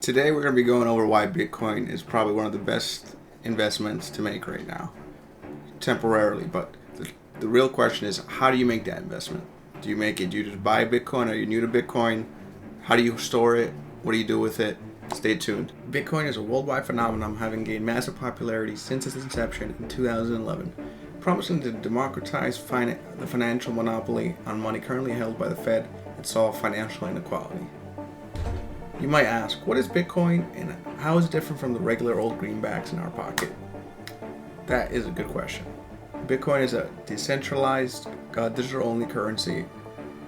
Today we're going to be going over why Bitcoin is probably one of the best investments to make right now, temporarily. But the real question is, how do you make that investment? Do you make it, do you just buy Bitcoin? Are you new to Bitcoin? How do you store it? What do you do with it? Stay tuned. Bitcoin is a worldwide phenomenon, having gained massive popularity since its inception in 2011, promising to democratize the financial monopoly on money currently held by the Fed and solve financial inequality. You might ask, what is Bitcoin and how is it different from the regular old greenbacks in our pocket? That is a good question. Bitcoin is a decentralized, digital-only currency.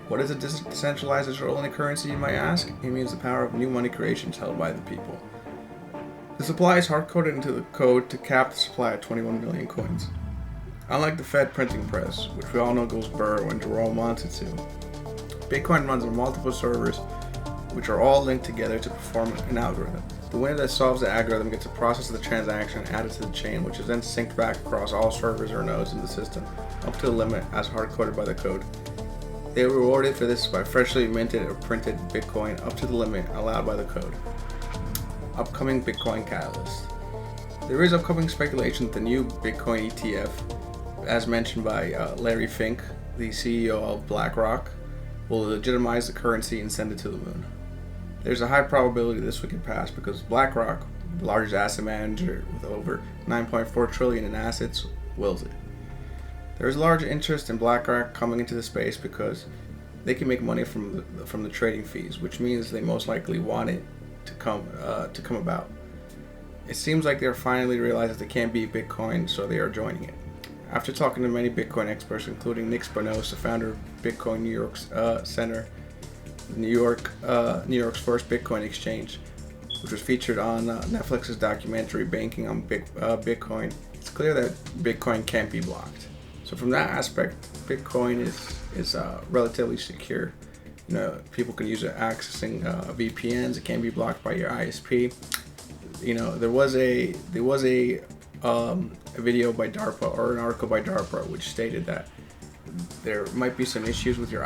What is a decentralized digital-only currency, you might ask? It means the power of new money creations held by the people. The supply is hard-coded into the code to cap the supply at 21 million coins. Unlike the Fed printing press, which we all know goes burr when Jerome wants it to, Bitcoin runs on multiple servers which are all linked together to perform an algorithm. The winner that solves the algorithm gets a process of the transaction added to the chain, which is then synced back across all servers or nodes in the system, up to the limit as hard-coded by the code. They are rewarded for this by freshly minted or printed Bitcoin up to the limit allowed by the code. Upcoming Bitcoin catalyst. There is upcoming speculation that the new Bitcoin ETF, as mentioned by Larry Fink, the CEO of BlackRock, will legitimize the currency and send it to the moon. There's a high probability this would get passed because BlackRock, the largest asset manager with over $9.4 trillion in assets, wills it. There is large interest in BlackRock coming into the space because they can make money from the trading fees, which means they most likely want it to come about. It seems like they're finally realized that they can't beat Bitcoin, so they are joining it. After talking to many Bitcoin experts, including Nick Spanos, the founder of Bitcoin New York's Center, New York's first Bitcoin exchange, which was featured on Netflix's documentary Banking on Bitcoin, it's clear that Bitcoin can't be blocked. So from that aspect, Bitcoin is relatively secure. You know, people can use it accessing VPNs. It can't be blocked by your ISP. You know, there was a video by DARPA, or an article by DARPA, which stated that there might be some issues with your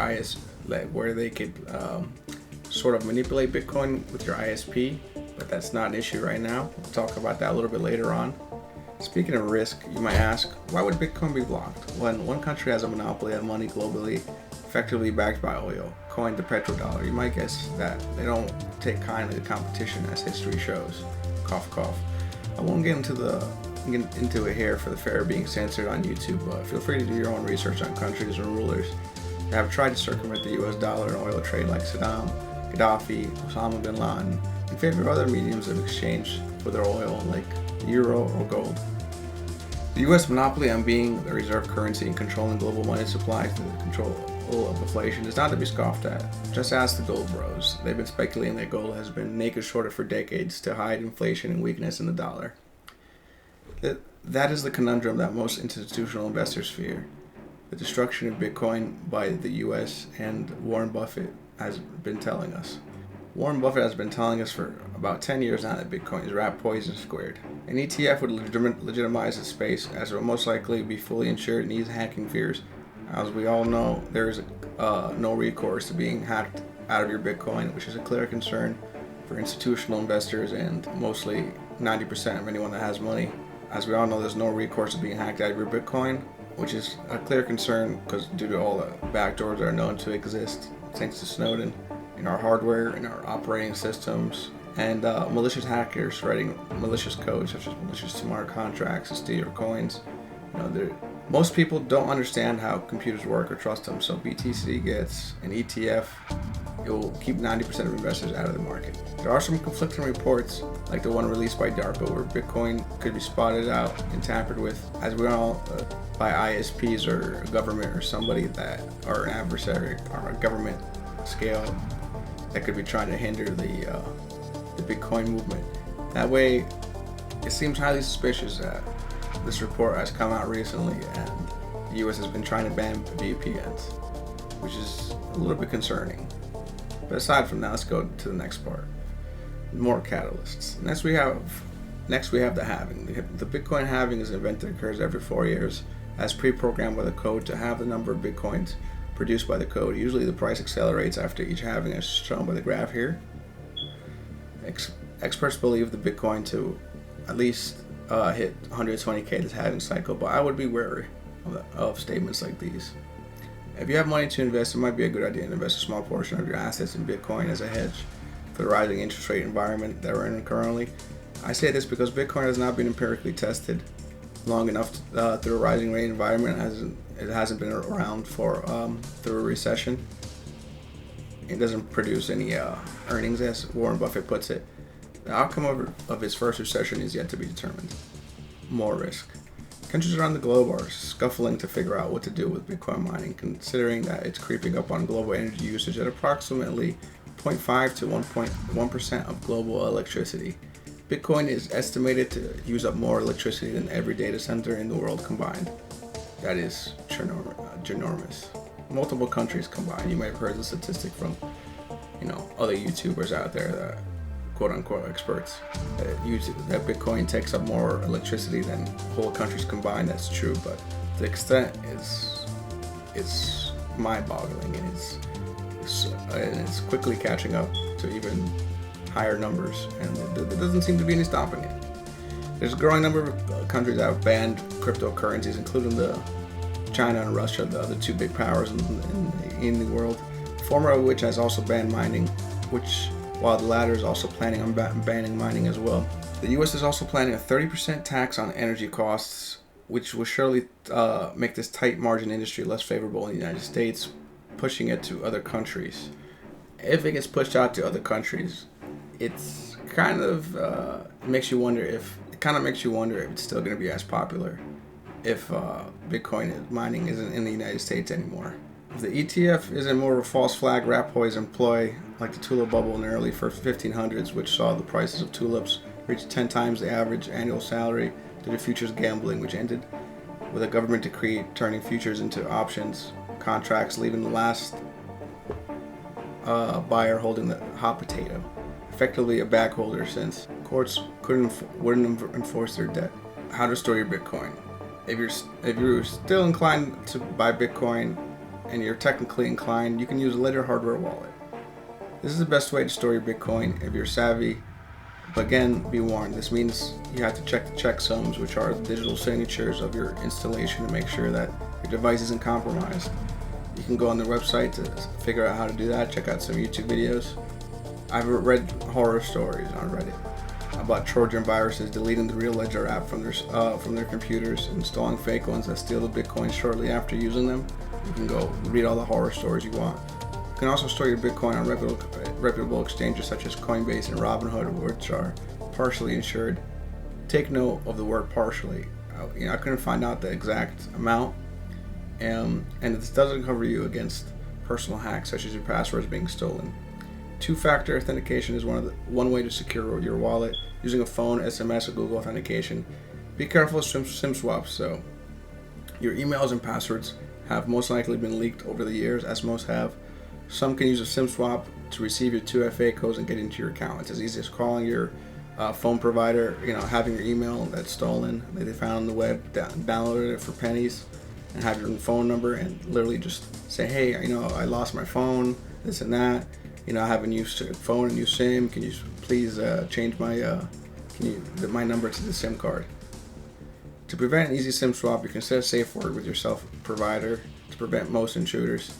where they could sort of manipulate Bitcoin with your ISP, but that's not an issue right now. We'll talk about that a little bit later on. Speaking of risk, you might ask, why would Bitcoin be blocked when one country has a monopoly on money globally, effectively backed by oil, coined the petrodollar? You might guess that they don't take kindly to competition, as history shows. Cough, cough. I won't get into it here for the fear of being censored on YouTube, but feel free to do your own research on countries and rulers that have tried to circumvent the US dollar and oil trade, like Saddam, Gaddafi, Osama bin Laden, in favor of other mediums of exchange for their oil, like the euro or gold. The US monopoly on being the reserve currency and controlling global money supplies to the control of inflation is not to be scoffed at. Just ask the gold bros. They've been speculating that gold has been naked shorted for decades to hide inflation and weakness in the dollar. That is the conundrum that most institutional investors fear. The destruction of Bitcoin by the US, and Warren Buffett has been telling us. Warren Buffett has been telling us for about 10 years now that Bitcoin is rat poison squared. An ETF would legitimize the space, as it will most likely be fully insured and ease hacking fears. As we all know, there is no recourse to being hacked out of your Bitcoin, which is a clear concern for institutional investors and mostly 90% of anyone that has money. As we all know, there's no recourse to being hacked out of your Bitcoin, which is a clear concern because due to all the backdoors that are known to exist, thanks to Snowden, in our hardware, in our operating systems, and malicious hackers writing malicious code, such as malicious smart contracts to steal your coins. You know, most people don't understand how computers work or trust them, so BTC gets an ETF. It will keep 90% of investors out of the market. There are some conflicting reports, like the one released by DARPA, where Bitcoin could be spotted out and tampered with, as we all by ISPs or a government or somebody that are an adversary or a government scale that could be trying to hinder the Bitcoin movement. That way, it seems highly suspicious that this report has come out recently and the US has been trying to ban VPNs, which is a little bit concerning. But aside from that, let's go to the next part. More catalysts. Next we have the halving. The Bitcoin halving is an event that occurs every 4 years, as pre-programmed by the code to halve the number of Bitcoins produced by the code. Usually the price accelerates after each halving, as shown by the graph here. Experts believe the Bitcoin to at least hit 120K this halving cycle, but I would be wary of statements like these. If you have money to invest, it might be a good idea to invest a small portion of your assets in Bitcoin as a hedge for the rising interest rate environment that we're in currently. I say this because Bitcoin has not been empirically tested long enough through a rising rate environment. It hasn't been around for through a recession. It doesn't produce any earnings, as Warren Buffett puts it. The outcome of its first recession is yet to be determined. More risk. Countries around the globe are scuffling to figure out what to do with Bitcoin mining, considering that it's creeping up on global energy usage at approximately 0.5 to 1.1% of global electricity. Bitcoin is estimated to use up more electricity than every data center in the world combined. That is ginormous. Multiple countries combined. You might have heard the statistic from, other YouTubers out there that quote-unquote experts that Bitcoin takes up more electricity than whole countries combined. That's true, but the extent is mind-boggling, and it's quickly catching up to even higher numbers, and there doesn't seem to be any stopping it. There's a growing number of countries that have banned cryptocurrencies, including China and Russia, the other two big powers in the world, the former of which has also banned mining, while the latter is also planning on banning mining as well. The US is also planning a 30% tax on energy costs, which will surely make this tight margin industry less favorable in the United States, pushing it to other countries. If it gets pushed out to other countries, it's kind of makes you wonder if it's still going to be as popular if Bitcoin mining isn't in the United States anymore. If the ETF isn't more of a false flag rat poison ploy like the tulip bubble in the early 1500s, which saw the prices of tulips reach 10 times the average annual salary due to futures gambling, which ended with a government decree turning futures into options contracts, leaving the last buyer holding the hot potato, effectively a backholder, since courts wouldn't enforce their debt. How to store your Bitcoin. If you're still inclined to buy Bitcoin and you're technically inclined, you can use a Ledger hardware wallet. This is the best way to store your Bitcoin if you're savvy. But again, be warned, this means you have to check the checksums, which are the digital signatures of your installation, to make sure that your device isn't compromised. You can go on their website to figure out how to do that, check out some YouTube videos. I've read horror stories on Reddit about Trojan viruses deleting the real Ledger app from their computers, installing fake ones that steal the Bitcoin shortly after using them. You can go read all the horror stories you want. You can also store your Bitcoin on reputable exchanges such as Coinbase and Robinhood, which are partially insured. Take note of the word partially. I couldn't find out the exact amount, and this doesn't cover you against personal hacks such as your passwords being stolen. Two-factor authentication is one way to secure your wallet using a phone, SMS, or Google authentication. Be careful of SIM swaps. So your emails and passwords have most likely been leaked over the years, as most have. Some can use a SIM swap to receive your 2FA codes and get into your account. It's as easy as calling your phone provider, having your email that's stolen, that they found on the web, downloaded it for pennies, and have your phone number, and literally just say, hey, I lost my phone, this and that. I have a new phone, a new SIM. Can you please change my my number to the SIM card? To prevent an easy SIM swap, you can set a safe word with your self provider to prevent most intruders.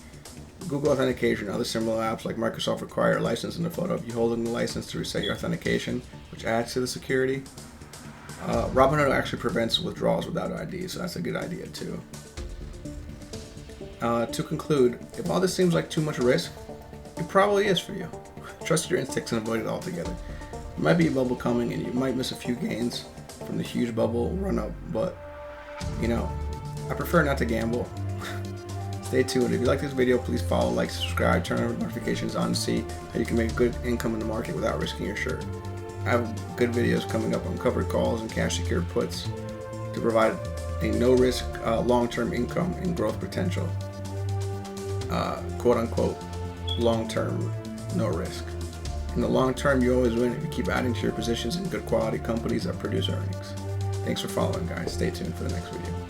Google Authentication and other similar apps like Microsoft require a license in the photo of you holding the license to reset your authentication, which adds to the security. Robinhood actually prevents withdrawals without ID, so that's a good idea too. To conclude, if all this seems like too much risk, it probably is for you. Trust your instincts and avoid it altogether. There might be a bubble coming and you might miss a few gains from the huge bubble run up, but I prefer not to gamble. Stay tuned. If you like this video, please follow, like, subscribe, turn on notifications on to see how you can make good income in the market without risking your shirt. I have good videos coming up on covered calls and cash secured puts to provide a no risk long-term income and growth potential. Quote unquote long-term, no risk. In the long term, you always win if you keep adding to your positions in good quality companies that produce earnings. Thanks for following, guys. Stay tuned for the next video.